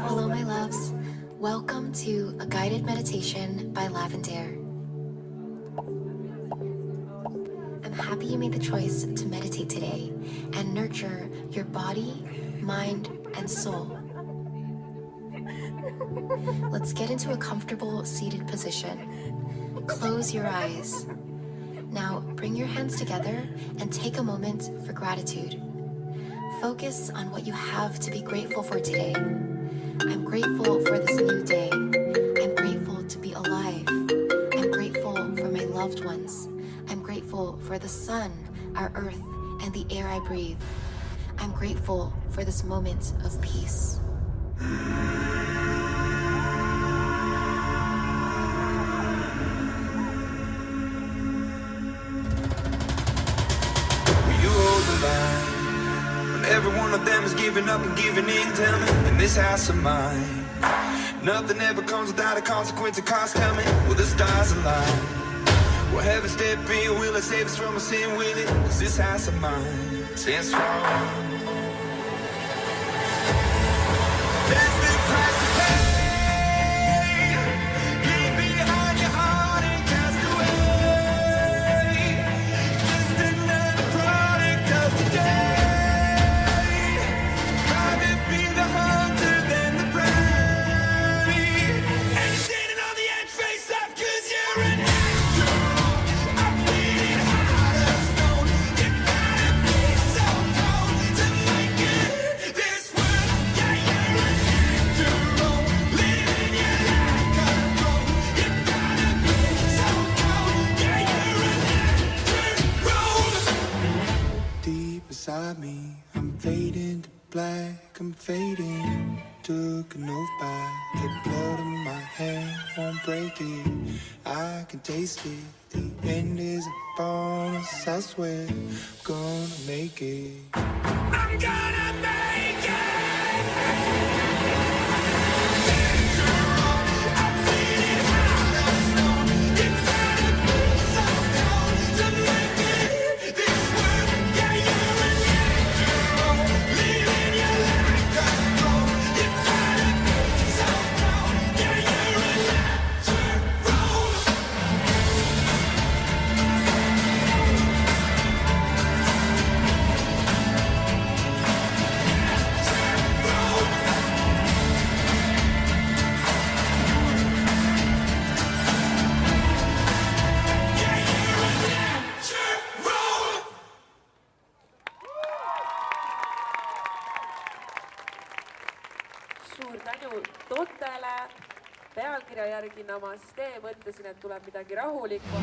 Hello, my loves. Welcome to a guided meditation by Lavender. I'm happy you made the choice to meditate today and nurture your body, mind, and soul. Let's get into a comfortable seated position. Close your eyes. Now bring your hands together and take a moment for gratitude. Focus on what you have to be grateful for today. I'm grateful for this new day. I'm grateful to be alive. I'm grateful for my loved ones. I'm grateful for the sun, our earth, and the air I breathe. I'm grateful for this moment of peace. You hold the line when every one of them is giving up and giving in. Tell me, in this house of mine, nothing ever comes without a consequence of cost. Tell me, will the stars align? Will heaven step in? Will it save us from a sin? Will it? 'Cause this house of mine stands strong. There's the price to pay. Leave behind your heart and cast away. Just another product of today. Rather be the hunter than the prey. And you're standing on the edge, face up, 'cause you're an angel. I'm bleeding heart of stone. You gotta be so cold to make it this world. Yeah, you're an angel. Living your life alone. You gotta be so cold. Yeah, you're an angel. Deep beside me, I'm fading to black, I'm fading. Took an oath by the blood in my hand, won't break it. I can taste it. The end is upon us, I swear. Gonna make it. I'm gonna make it. I'm bleeding heart of stone. You gotta be so cold to make it this world. Yeah, you're an angel. Living your life alone. You gotta be so cold. Yeah, you're an angel. Suur tänu Tottele. Pealkirja järgi Namaste, mõtlesin, et tuleb midagi rahulikku.